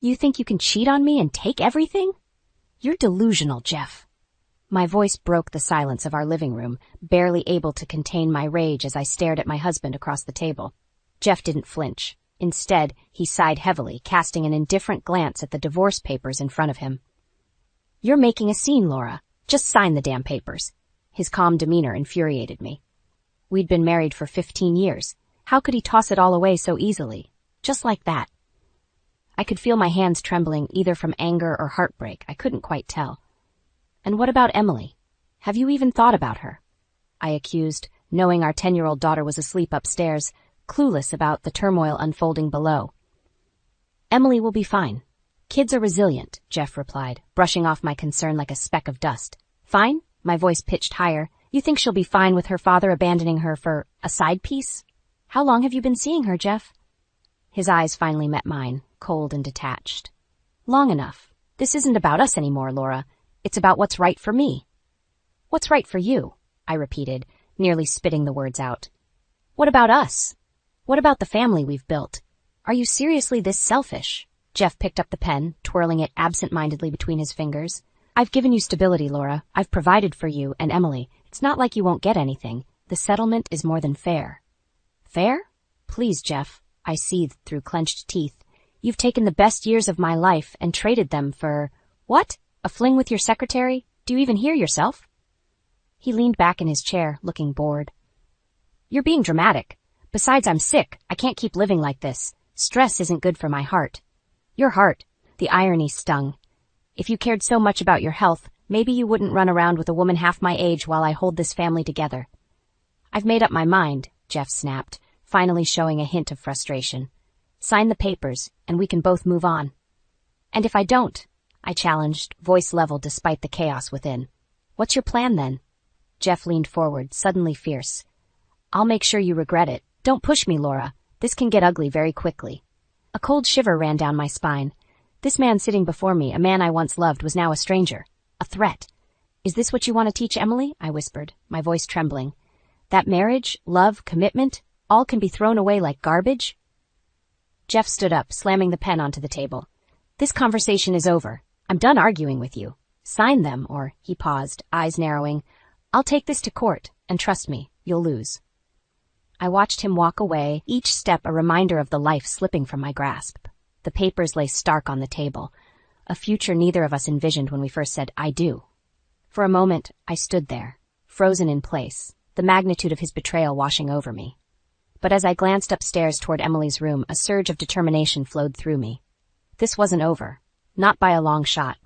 You think you can cheat on me and take everything? You're delusional, Jeff. My voice broke the silence of our living room, barely able to contain my rage as I stared at my husband across the table. Jeff didn't flinch. Instead, he sighed heavily, casting an indifferent glance at the divorce papers in front of him. You're making a scene, Laura. Just sign the damn papers. His calm demeanor infuriated me. We'd been married for 15 years. How could he toss it all away so easily? Just like that. I could feel my hands trembling, either from anger or heartbreak. I couldn't quite tell. And what about Emily? Have you even thought about her? I accused, knowing our 10-year-old daughter was asleep upstairs, clueless about the turmoil unfolding below. Emily will be fine. Kids are resilient, Jeff replied, brushing off my concern like a speck of dust. Fine? My voice pitched higher. You think she'll be fine with her father abandoning her for a side piece? How long have you been seeing her, Jeff? His eyes finally met mine, cold and detached. Long enough. This isn't about us anymore, Laura. It's about what's right for me. What's right for you? I repeated, nearly spitting the words out. What about us? What about the family we've built? Are you seriously this selfish? Jeff picked up the pen, twirling it absent-mindedly between his fingers. I've given you stability, Laura. I've provided for you and Emily. It's not like you won't get anything. The settlement is more than fair. Fair? Please, Jeff. I seethed through clenched teeth. You've taken the best years of my life and traded them for... What? A fling with your secretary? Do you even hear yourself? He leaned back in his chair, looking bored. You're being dramatic. Besides, I'm sick. I can't keep living like this. Stress isn't good for my heart. Your heart. The irony stung. If you cared so much about your health, maybe you wouldn't run around with a woman half my age while I hold this family together. I've made up my mind, Jeff snapped, finally showing a hint of frustration. Sign the papers, and we can both move on. And if I don't, I challenged, voice level despite the chaos within. What's your plan then? Jeff leaned forward, suddenly fierce. I'll make sure you regret it. Don't push me, Laura. This can get ugly very quickly. A cold shiver ran down my spine. This man sitting before me, a man I once loved, was now a stranger. A threat. Is this what you want to teach Emily? I whispered, my voice trembling. That marriage, love, commitment, all can be thrown away like garbage? Jeff stood up, slamming the pen onto the table. This conversation is over. I'm done arguing with you. Sign them, or, he paused, eyes narrowing. I'll take this to court, and trust me, you'll lose. I watched him walk away, each step a reminder of the life slipping from my grasp. The papers lay stark on the table, a future neither of us envisioned when we first said, I do. For a moment, I stood there, frozen in place, the magnitude of his betrayal washing over me. But as I glanced upstairs toward Emily's room, a surge of determination flowed through me. This wasn't over, not by a long shot.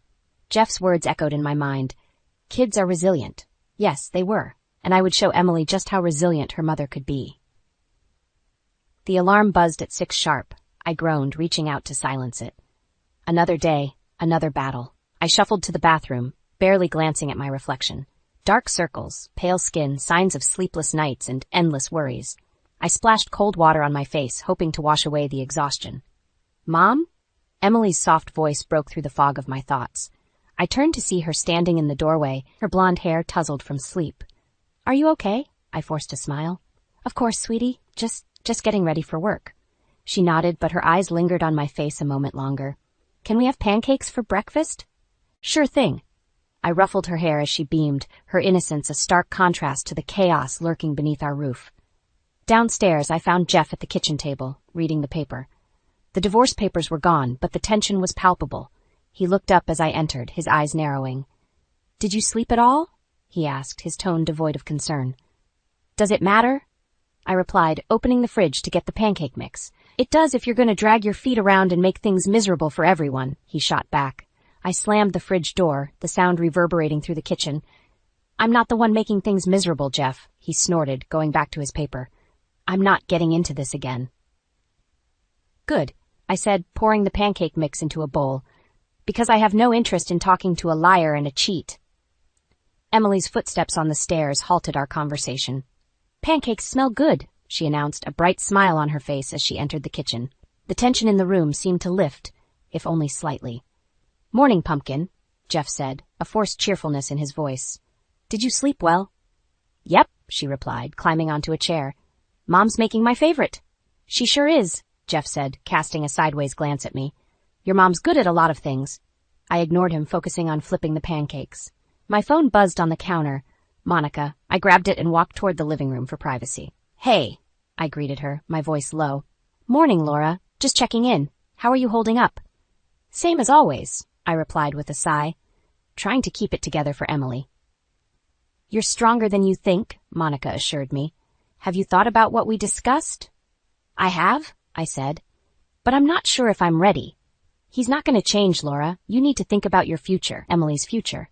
Jeff's words echoed in my mind. Kids are resilient. Yes, they were, and I would show Emily just how resilient her mother could be. The alarm buzzed at 6 sharp. I groaned, reaching out to silence it. Another day, another battle. I shuffled to the bathroom, barely glancing at my reflection. Dark circles, pale skin, signs of sleepless nights and endless worries. I splashed cold water on my face, hoping to wash away the exhaustion. Mom? Emily's soft voice broke through the fog of my thoughts. I turned to see her standing in the doorway, her blonde hair tousled from sleep. Are you okay? I forced a smile. Of course, sweetie. Just getting ready for work. She nodded, but her eyes lingered on my face a moment longer. Can we have pancakes for breakfast? Sure thing. I ruffled her hair as she beamed, her innocence a stark contrast to the chaos lurking beneath our roof. Downstairs, I found Jeff at the kitchen table, reading the paper. The divorce papers were gone, but the tension was palpable. He looked up as I entered, his eyes narrowing. Did you sleep at all? He asked, his tone devoid of concern. Does it matter? I replied, opening the fridge to get the pancake mix. It does if you're going to drag your feet around and make things miserable for everyone, he shot back. I slammed the fridge door, the sound reverberating through the kitchen. I'm not the one making things miserable, Jeff, he snorted, going back to his paper. I'm not getting into this again. Good, I said, pouring the pancake mix into a bowl, because I have no interest in talking to a liar and a cheat. Emily's footsteps on the stairs halted our conversation. Pancakes smell good, she announced, a bright smile on her face as she entered the kitchen. The tension in the room seemed to lift, if only slightly. Morning, Pumpkin, Jeff said, a forced cheerfulness in his voice. Did you sleep well? Yep, she replied, climbing onto a chair. Mom's making my favorite. She sure is, Jeff said, casting a sideways glance at me. Your mom's good at a lot of things. I ignored him, focusing on flipping the pancakes. My phone buzzed on the counter. Monica. I grabbed it and walked toward the living room for privacy. Hey, I greeted her, my voice low. Morning, Laura. Just checking in. How are you holding up? Same as always, I replied with a sigh, trying to keep it together for Emily. You're stronger than you think, Monica assured me. Have you thought about what we discussed? I have, I said, but I'm not sure if I'm ready. He's not going to change, Laura. You need to think about your future, Emily's future.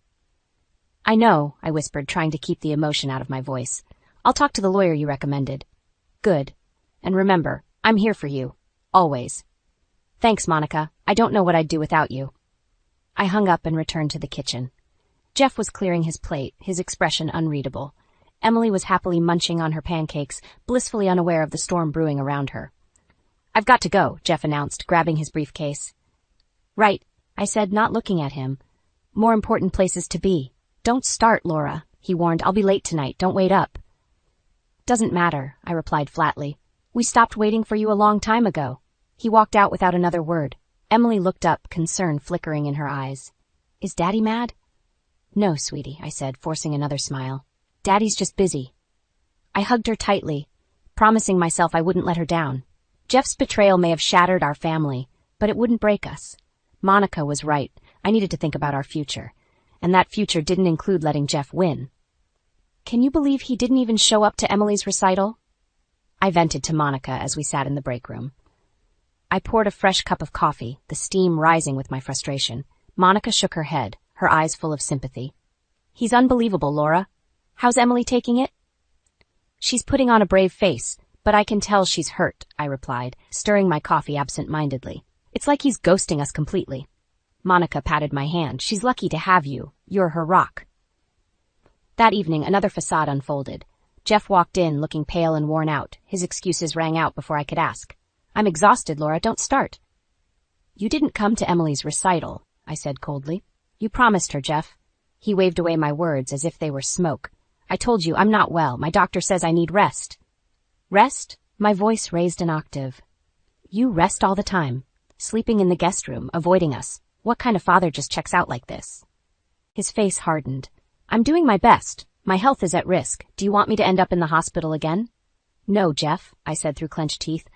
I know, I whispered, trying to keep the emotion out of my voice. I'll talk to the lawyer you recommended. Good. And remember, I'm here for you. Always. Thanks, Monica. I don't know what I'd do without you. I hung up and returned to the kitchen. Jeff was clearing his plate, his expression unreadable. Emily was happily munching on her pancakes, blissfully unaware of the storm brewing around her. I've got to go, Jeff announced, grabbing his briefcase. Right, I said, not looking at him. More important places to be. Don't start, Laura, he warned. I'll be late tonight. Don't wait up. Doesn't matter, I replied flatly. We stopped waiting for you a long time ago. He walked out without another word. Emily looked up, concern flickering in her eyes. Is Daddy mad? No, sweetie, I said, forcing another smile. Daddy's just busy. I hugged her tightly, promising myself I wouldn't let her down. Jeff's betrayal may have shattered our family, but it wouldn't break us. Monica was right. I needed to think about our future. And that future didn't include letting Jeff win. Can you believe he didn't even show up to Emily's recital? I vented to Monica as we sat in the break room. I poured a fresh cup of coffee, the steam rising with my frustration. Monica shook her head, her eyes full of sympathy. He's unbelievable, Laura. How's Emily taking it? She's putting on a brave face, but I can tell she's hurt, I replied, stirring my coffee absent-mindedly. It's like he's ghosting us completely. Monica patted my hand. She's lucky to have you. You're her rock. That evening, another facade unfolded. Jeff walked in, looking pale and worn out. His excuses rang out before I could ask. I'm exhausted, Laura. Don't start. You didn't come to Emily's recital, I said coldly. You promised her, Jeff. He waved away my words as if they were smoke. I told you I'm not well. My doctor says I need rest. Rest? My voice raised an octave. You rest all the time, sleeping in the guest room, avoiding us. What kind of father just checks out like this? His face hardened. I'm doing my best. My health is at risk. Do you want me to end up in the hospital again? No, Jeff, I said through clenched teeth.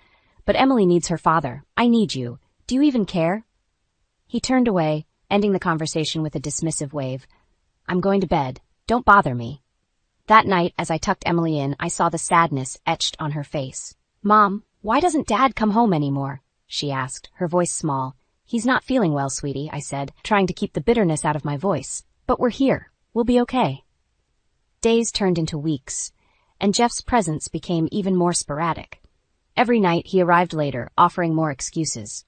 But Emily needs her father. I need you. Do you even care? He turned away, ending the conversation with a dismissive wave. I'm going to bed. Don't bother me. That night, as I tucked Emily in, I saw the sadness etched on her face. Mom, why doesn't Dad come home anymore? She asked, her voice small. He's not feeling well, sweetie, I said, trying to keep the bitterness out of my voice. But we're here. We'll be okay. Days turned into weeks, and Jeff's presence became even more sporadic. Every night he arrived later, offering more excuses.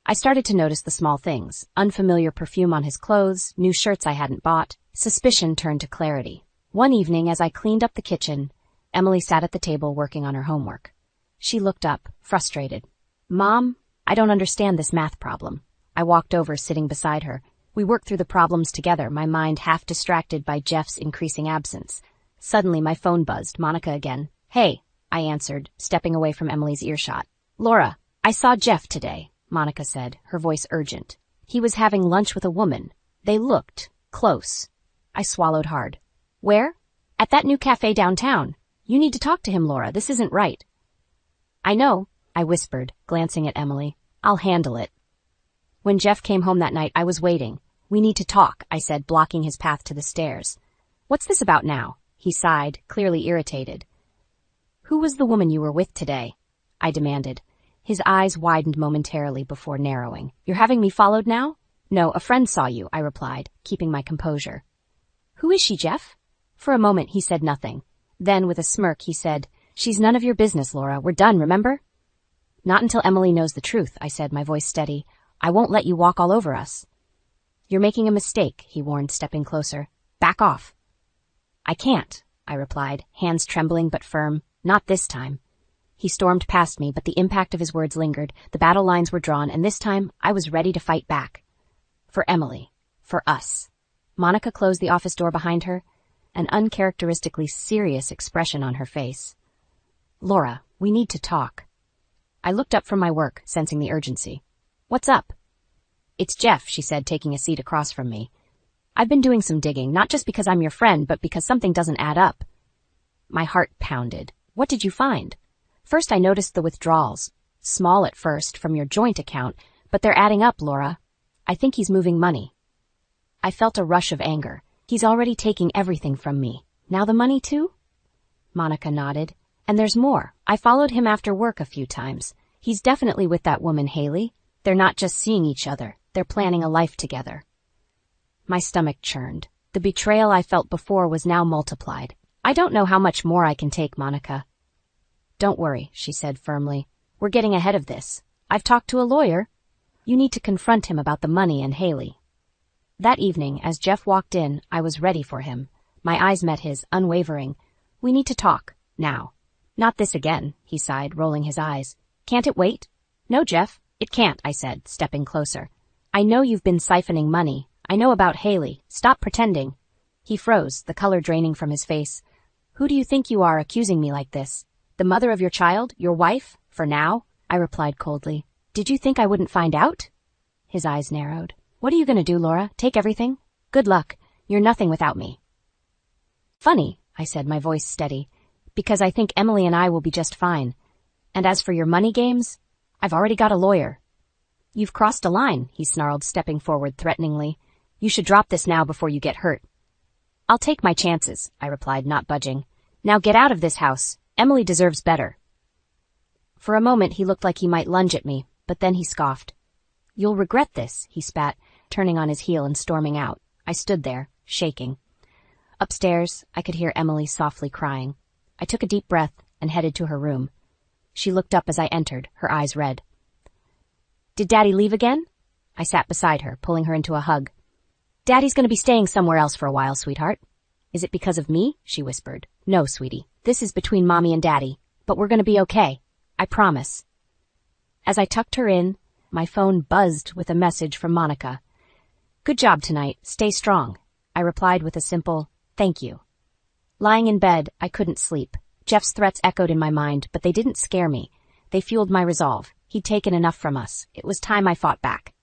I started to notice the small things, unfamiliar perfume on his clothes, new shirts I hadn't bought. Suspicion turned to clarity. One evening, as I cleaned up the kitchen, Emily sat at the table working on her homework. She looked up, frustrated. Mom, I don't understand this math problem. I walked over, sitting beside her. We worked through the problems together, my mind half distracted by Jeff's increasing absence. Suddenly, my phone buzzed. Monica again. Hey, I answered, stepping away from Emily's earshot. Laura, I saw Jeff today, Monica said, her voice urgent. He was having lunch with a woman. They looked close. I swallowed hard. Where? At that new cafe downtown. You need to talk to him, Laura. This isn't right. I know, I whispered, glancing at Emily. I'll handle it. When Jeff came home that night, I was waiting. We need to talk, I said, blocking his path to the stairs. What's this about now? He sighed, clearly irritated. Who was the woman you were with today? I demanded. His eyes widened momentarily before narrowing. You're having me followed now? No, a friend saw you, I replied, keeping my composure. Who is she, Jeff? For a moment he said nothing. Then, with a smirk, he said, She's none of your business, Laura. We're done, remember? Not until Emily knows the truth, I said, my voice steady. I won't let you walk all over us. You're making a mistake, he warned, stepping closer. Back off. I can't, I replied, hands trembling but firm. Not this time. He stormed past me, but the impact of his words lingered. The battle lines were drawn, and this time I was ready to fight back. For Emily. For us. Monica closed the office door behind her, an uncharacteristically serious expression on her face. Laura, we need to talk. I looked up from my work, sensing the urgency. What's up? It's Jeff, she said, taking a seat across from me. I've been doing some digging, not just because I'm your friend, but because something doesn't add up. My heart pounded. What did you find? First, I noticed the withdrawals. Small at first, from your joint account, but they're adding up, Laura. I think he's moving money. I felt a rush of anger. He's already taking everything from me. Now the money too? Monica nodded. And there's more. I followed him after work a few times. He's definitely with that woman, Haley. They're not just seeing each other. They're planning a life together. My stomach churned. The betrayal I felt before was now multiplied. I don't know how much more I can take, Monica. Don't worry, she said firmly. We're getting ahead of this. I've talked to a lawyer. You need to confront him about the money and Haley. That evening, as Jeff walked in, I was ready for him. My eyes met his, unwavering. We need to talk. Now. Not this again, he sighed, rolling his eyes. Can't it wait? No, Jeff, it can't, I said, stepping closer. I know you've been siphoning money. I know about Haley. Stop pretending. He froze, the color draining from his face. Who do you think you are, accusing me like this? The mother of your child? Your wife? For now? I replied coldly. Did you think I wouldn't find out? His eyes narrowed. What are you going to do, Laura? Take everything? Good luck. You're nothing without me. Funny, I said, my voice steady, because I think Emily and I will be just fine. And as for your money games, I've already got a lawyer. You've crossed a line, he snarled, stepping forward threateningly. You should drop this now before you get hurt. I'll take my chances, I replied, not budging. Now get out of this house. Emily deserves better. For a moment he looked like he might lunge at me, but then he scoffed. You'll regret this, he spat, turning on his heel and storming out. I stood there, shaking. Upstairs, I could hear Emily softly crying. I took a deep breath and headed to her room. She looked up as I entered, her eyes red. Did Daddy leave again? I sat beside her, pulling her into a hug. Daddy's going to be staying somewhere else for a while, sweetheart. Is it because of me? She whispered. No, sweetie. This is between Mommy and Daddy, but we're going to be okay. I promise. As I tucked her in, my phone buzzed with a message from Monica. Good job tonight. Stay strong. I replied with a simple, thank you. Lying in bed, I couldn't sleep. Jeff's threats echoed in my mind, but they didn't scare me. They fueled my resolve. He'd taken enough from us. It was time I fought back.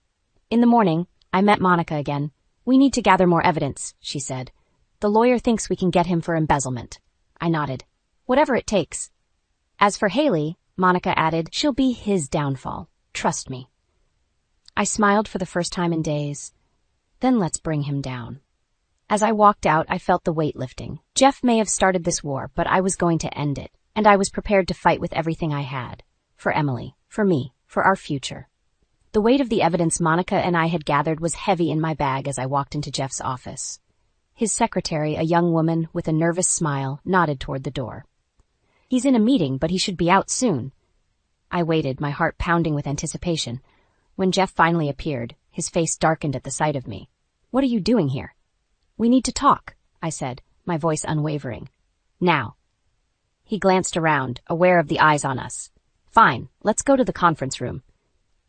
In the morning, I met Monica again. We need to gather more evidence, she said. The lawyer thinks we can get him for embezzlement. I nodded. Whatever it takes. As for Haley, Monica added, she'll be his downfall. Trust me. I smiled for the first time in days. Then let's bring him down. As I walked out, I felt the weight lifting. Jeff may have started this war, but I was going to end it, and I was prepared to fight with everything I had. For Emily, for me, for our future. The weight of the evidence Monica and I had gathered was heavy in my bag as I walked into Jeff's office. His secretary, a young woman with a nervous smile, nodded toward the door. He's in a meeting, but he should be out soon. I waited, my heart pounding with anticipation. When Jeff finally appeared, his face darkened at the sight of me. What are you doing here? We need to talk, I said, my voice unwavering. Now. He glanced around, aware of the eyes on us. Fine, let's go to the conference room.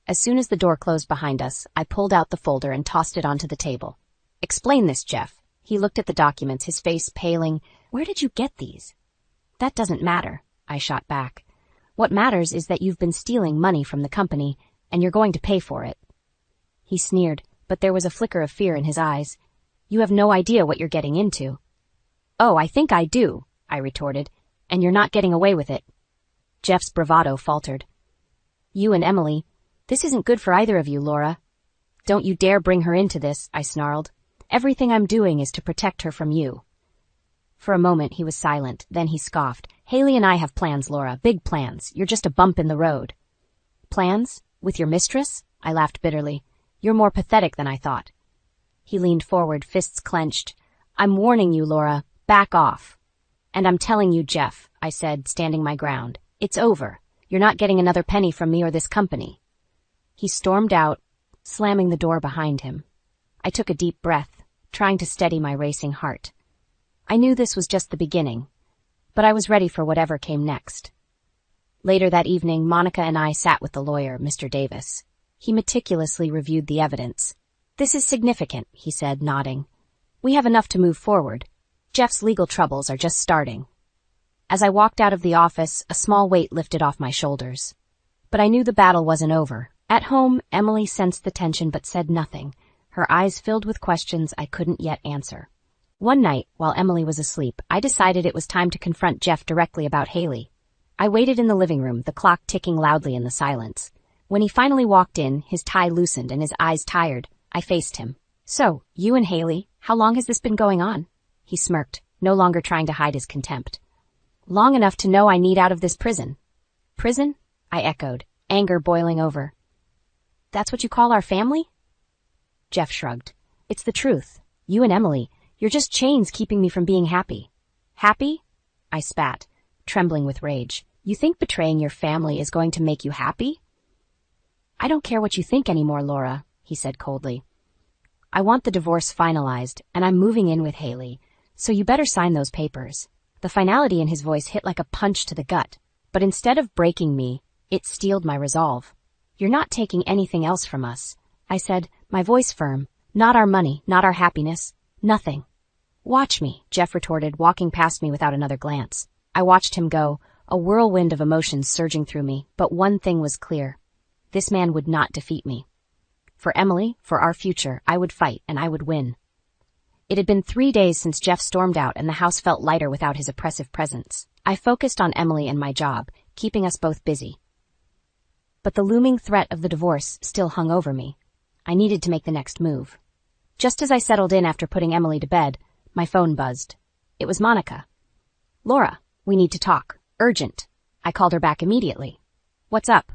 As soon as the door closed behind us, I pulled out the folder and tossed it onto the table. Explain this, Jeff. He looked at the documents, his face paling. Where did you get these? That doesn't matter, I shot back. What matters is that you've been stealing money from the company, and you're going to pay for it. He sneered, but there was a flicker of fear in his eyes. You have no idea what you're getting into. Oh, I think I do, I retorted, and you're not getting away with it. Jeff's bravado faltered. You and Emily, this isn't good for either of you, Laura. Don't you dare bring her into this, I snarled. Everything I'm doing is to protect her from you. For a moment he was silent, then he scoffed. Haley and I have plans, Laura, big plans. You're just a bump in the road. Plans? With your mistress? I laughed bitterly. You're more pathetic than I thought. He leaned forward, fists clenched. I'm warning you, Laura. Back off. And I'm telling you, Jeff, I said, standing my ground. It's over. You're not getting another penny from me or this company. He stormed out, slamming the door behind him. I took a deep breath, trying to steady my racing heart. I knew this was just the beginning, but I was ready for whatever came next. Later that evening, Monica and I sat with the lawyer, Mr. Davis. He meticulously reviewed the evidence. This is significant, he said, nodding. We have enough to move forward. Jeff's legal troubles are just starting. As I walked out of the office, a small weight lifted off my shoulders. But I knew the battle wasn't over. At home, Emily sensed the tension but said nothing, her eyes filled with questions I couldn't yet answer. One night, while Emily was asleep, I decided it was time to confront Jeff directly about Haley. I waited in the living room, the clock ticking loudly in the silence. When he finally walked in, his tie loosened and his eyes tired, I faced him. "So, you and Haley, how long has this been going on?" He smirked, no longer trying to hide his contempt. "Long enough to know I need out of this prison." "Prison?" I echoed, anger boiling over. "That's what you call our family?" Jeff shrugged. "It's the truth. You and Emily, you're just chains keeping me from being happy." "Happy?" I spat, trembling with rage. "You think betraying your family is going to make you happy?" "I don't care what you think anymore, Laura," he said coldly. "I want the divorce finalized, and I'm moving in with Haley, so you better sign those papers." The finality in his voice hit like a punch to the gut, but instead of breaking me, it steeled my resolve. "You're not taking anything else from us," I said, my voice firm. "Not our money, not our happiness, nothing." "Watch me," Jeff retorted, walking past me without another glance. I watched him go, a whirlwind of emotions surging through me, but one thing was clear. This man would not defeat me. For Emily, for our future, I would fight, and I would win. It had been 3 days since Jeff stormed out, and the house felt lighter without his oppressive presence. I focused on Emily and my job, keeping us both busy. But the looming threat of the divorce still hung over me. I needed to make the next move. Just as I settled in after putting Emily to bed, my phone buzzed. It was Monica. "Laura, we need to talk. Urgent." I called her back immediately. "What's up?"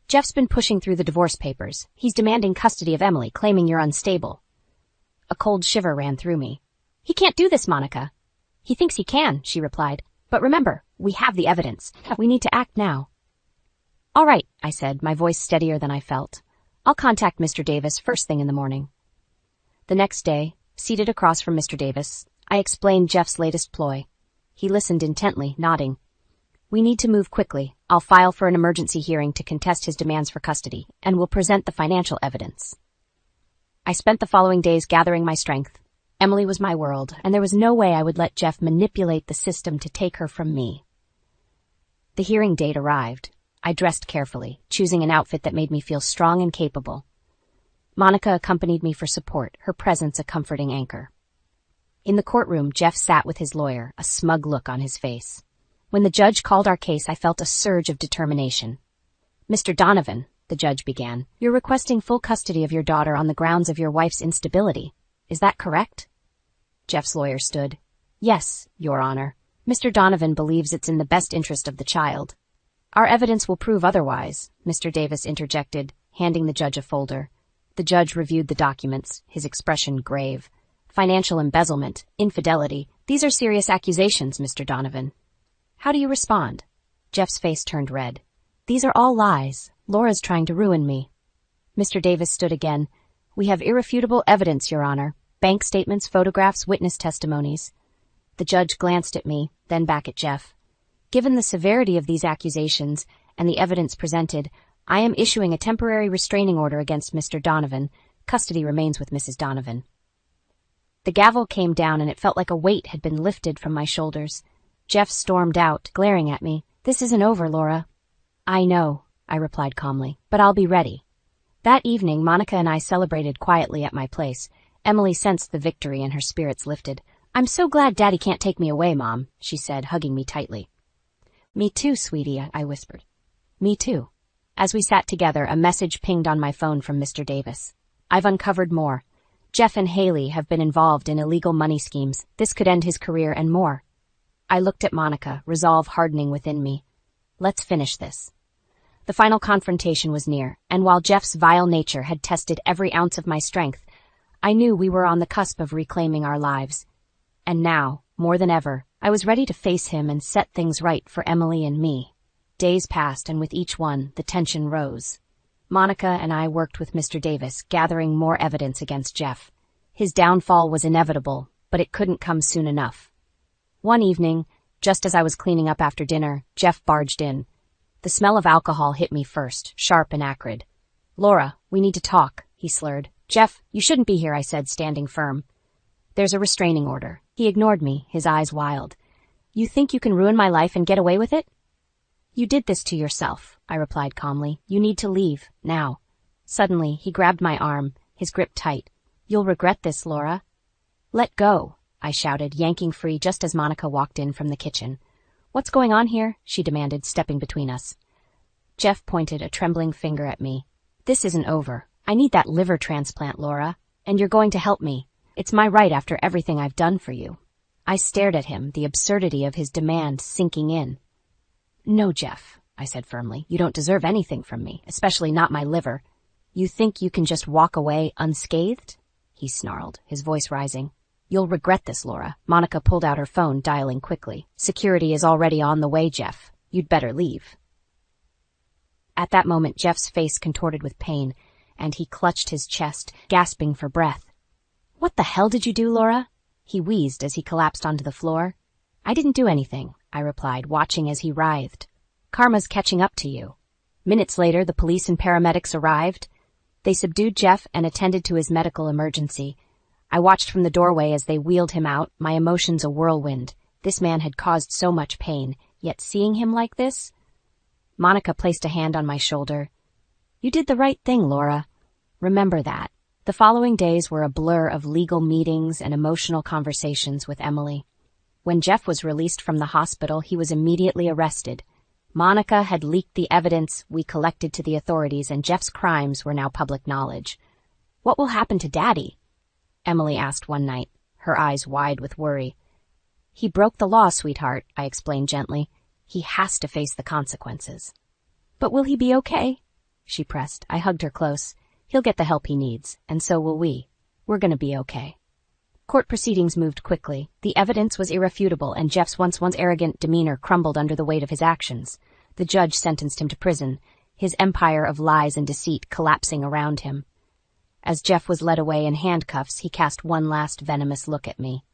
"Jeff's been pushing through the divorce papers. He's demanding custody of Emily, claiming you're unstable." A cold shiver ran through me. "He can't do this, Monica." "He thinks he can," she replied. "But remember, we have the evidence. We need to act now." "All right," I said, my voice steadier than I felt. "I'll contact Mr. Davis first thing in the morning." The next day, seated across from Mr. Davis, I explained Jeff's latest ploy. He listened intently, nodding. "We need to move quickly. I'll file for an emergency hearing to contest his demands for custody, and we'll present the financial evidence." I spent the following days gathering my strength. Emily was my world, and there was no way I would let Jeff manipulate the system to take her from me. The hearing date arrived. I dressed carefully, choosing an outfit that made me feel strong and capable. Monica accompanied me for support, her presence a comforting anchor. In the courtroom, Jeff sat with his lawyer, a smug look on his face. When the judge called our case, I felt a surge of determination. "Mr. Donovan," the judge began, "you're requesting full custody of your daughter on the grounds of your wife's instability. Is that correct?" Jeff's lawyer stood. "Yes, Your Honor. Mr. Donovan believes it's in the best interest of the child." "Our evidence will prove otherwise," Mr. Davis interjected, handing the judge a folder. The judge reviewed the documents, his expression grave. "Financial embezzlement, infidelity, these are serious accusations, Mr. Donovan." "How do you respond?" Jeff's face turned red. "These are all lies. Laura's trying to ruin me." Mr. Davis stood again. "We have irrefutable evidence, Your Honor. Bank statements, photographs, witness testimonies." The judge glanced at me, then back at Jeff. "Given the severity of these accusations and the evidence presented, I am issuing a temporary restraining order against Mr. Donovan. Custody remains with Mrs. Donovan." The gavel came down, and it felt like a weight had been lifted from my shoulders. Jeff stormed out, glaring at me. "This isn't over, Laura." "I know," I replied calmly, "but I'll be ready." That evening, Monica and I celebrated quietly at my place. Emily sensed the victory and her spirits lifted. "I'm so glad Daddy can't take me away, Mom," she said, hugging me tightly. "Me too, sweetie," I whispered. "Me too." As we sat together, a message pinged on my phone from Mr. Davis. "I've uncovered more. Jeff and Haley have been involved in illegal money schemes. This could end his career and more." I looked at Monica, resolve hardening within me. Let's finish this. The final confrontation was near, and while Jeff's vile nature had tested every ounce of my strength, I knew we were on the cusp of reclaiming our lives. And now, more than ever, I was ready to face him and set things right for Emily and me. Days passed, and with each one, the tension rose. Monica and I worked with Mr. Davis, gathering more evidence against Jeff. His downfall was inevitable, but it couldn't come soon enough. One evening, just as I was cleaning up after dinner, Jeff barged in. The smell of alcohol hit me first, sharp and acrid. "Laura, we need to talk," he slurred. "Jeff, you shouldn't be here," I said, standing firm. "There's a restraining order." He ignored me, his eyes wild. "You think you can ruin my life and get away with it?" You did this to yourself, I replied calmly. You need to leave, now. Suddenly, he grabbed my arm, his grip tight. You'll regret this, Laura. Let go, I shouted, yanking free just as Monica walked in from the kitchen. What's going on here? She demanded, stepping between us. Jeff pointed a trembling finger at me. This isn't over. I need that liver transplant, Laura, and you're going to help me. It's my right after everything I've done for you. I stared at him, the absurdity of his demand sinking in. No, Jeff, I said firmly. You don't deserve anything from me, especially not my liver. You think you can just walk away unscathed? He snarled, his voice rising. You'll regret this, Laura. Monica pulled out her phone, dialing quickly. Security is already on the way, Jeff. You'd better leave. At that moment, Jeff's face contorted with pain, and he clutched his chest, gasping for breath. What the hell did you do, Laura? He wheezed as he collapsed onto the floor. I didn't do anything, I replied, watching as he writhed. Karma's catching up to you. Minutes later, the police and paramedics arrived. They subdued Jeff and attended to his medical emergency. I watched from the doorway as they wheeled him out, my emotions a whirlwind. This man had caused so much pain, yet seeing him like this? Monica placed a hand on my shoulder. You did the right thing, Laura. Remember that. The following days were a blur of legal meetings and emotional conversations with Emily. When Jeff was released from the hospital, he was immediately arrested. Monica had leaked the evidence we collected to the authorities, and Jeff's crimes were now public knowledge. What will happen to Daddy? Emily asked one night, her eyes wide with worry. He broke the law, sweetheart, I explained gently. He has to face the consequences. But will he be okay? She pressed. I hugged her close. He'll get the help he needs, and so will we. We're gonna be okay. Court proceedings moved quickly. The evidence was irrefutable, and Jeff's once arrogant demeanor crumbled under the weight of his actions. The judge sentenced him to prison, his empire of lies and deceit collapsing around him. As Jeff was led away in handcuffs, he cast one last venomous look at me.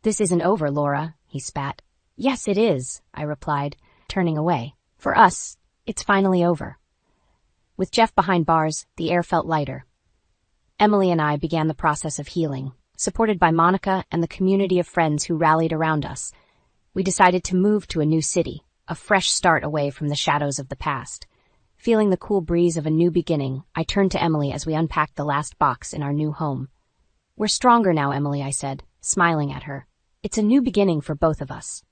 This isn't over, Laura, he spat. Yes, it is, I replied, turning away. For us, it's finally over. With Jeff behind bars, the air felt lighter. Emily and I began the process of healing. Supported by Monica and the community of friends who rallied around us, we decided to move to a new city, a fresh start away from the shadows of the past. Feeling the cool breeze of a new beginning, I turned to Emily as we unpacked the last box in our new home. We're stronger now, Emily, I said, smiling at her. It's a new beginning for both of us.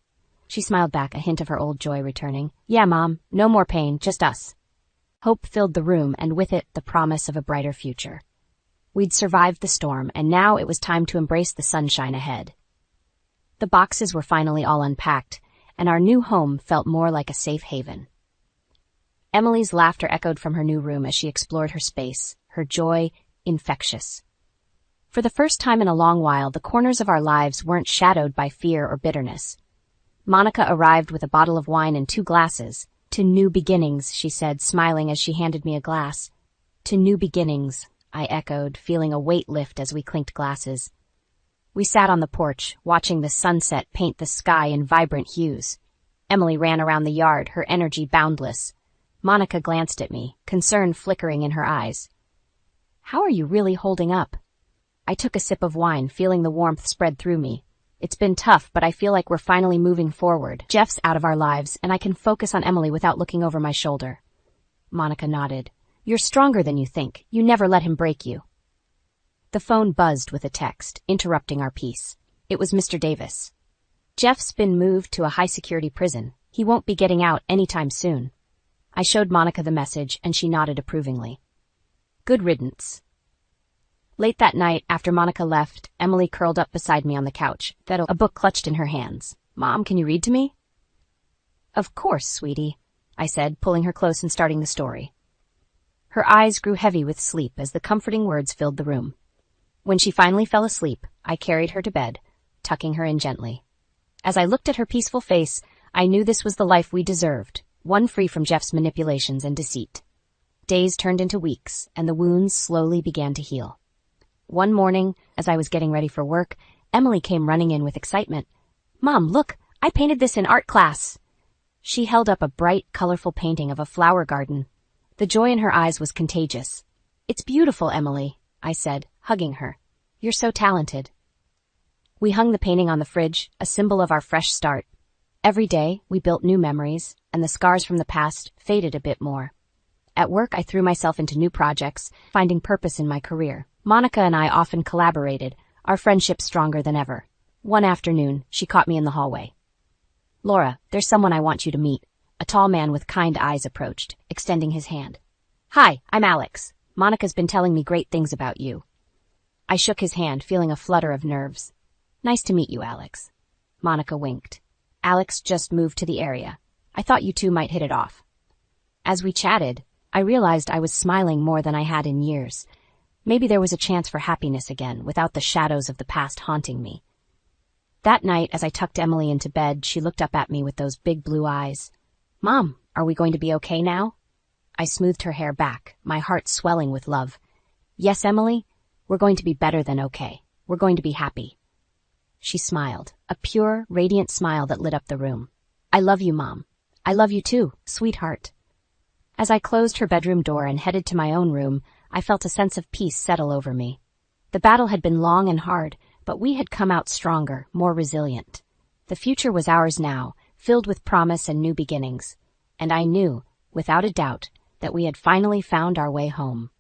She smiled back, a hint of her old joy returning. Yeah, Mom, no more pain, just us. Hope filled the room, and with it, the promise of a brighter future. We'd survived the storm, and now it was time to embrace the sunshine ahead. The boxes were finally all unpacked, and our new home felt more like a safe haven. Emily's laughter echoed from her new room as she explored her space, her joy infectious. For the first time in a long while, the corners of our lives weren't shadowed by fear or bitterness. Monica arrived with a bottle of wine and 2 glasses. To new beginnings, she said, smiling as she handed me a glass. To new beginnings, I echoed, feeling a weight lift as we clinked glasses. We sat on the porch, watching the sunset paint the sky in vibrant hues. Emily ran around the yard, her energy boundless. Monica glanced at me, concern flickering in her eyes. How are you really holding up? I took a sip of wine, feeling the warmth spread through me. It's been tough, but I feel like we're finally moving forward. Jeff's out of our lives, and I can focus on Emily without looking over my shoulder. Monica nodded. You're stronger than you think. You never let him break you. The phone buzzed with a text, interrupting our peace. It was Mr. Davis. Jeff's been moved to a high-security prison. He won't be getting out anytime soon. I showed Monica the message, and she nodded approvingly. Good riddance. Late that night, after Monica left, Emily curled up beside me on the couch, a book clutched in her hands. Mom, can you read to me? Of course, sweetie, I said, pulling her close and starting the story. Her eyes grew heavy with sleep as the comforting words filled the room. When she finally fell asleep, I carried her to bed, tucking her in gently. As I looked at her peaceful face, I knew this was the life we deserved, one free from Jeff's manipulations and deceit. Days turned into weeks, and the wounds slowly began to heal. One morning, as I was getting ready for work, Emily came running in with excitement. Mom, look, I painted this in art class. She held up a bright, colorful painting of a flower garden. The joy in her eyes was contagious. It's beautiful, Emily, I said, hugging her. You're so talented. We hung the painting on the fridge, a symbol of our fresh start. Every day, we built new memories, and and the scars from the past faded a bit more. At work, I threw myself into new projects, finding purpose in my career. Monica and I often collaborated, our friendship stronger than ever. One afternoon, she caught me in the hallway. "Laura, there's someone I want you to meet." A tall man with kind eyes approached, extending his hand. "Hi, I'm Alex. Monica's been telling me great things about you." I shook his hand, feeling a flutter of nerves. "Nice to meet you, Alex." Monica winked. "Alex just moved to the area. I thought you two might hit it off." As we chatted, I realized I was smiling more than I had in years. Maybe there was a chance for happiness again, without the shadows of the past haunting me. That night, as I tucked Emily into bed, she looked up at me with those big blue eyes. "Mom, are we going to be okay now?" I smoothed her hair back, my heart swelling with love. "Yes, Emily, we're going to be better than okay. We're going to be happy." She smiled, a pure, radiant smile that lit up the room. "I love you, Mom. I love you too, sweetheart." As I closed her bedroom door and headed to my own room, I felt a sense of peace settle over me. The battle had been long and hard, but we had come out stronger, more resilient. The future was ours now, filled with promise and new beginnings. And I knew, without a doubt, that we had finally found our way home.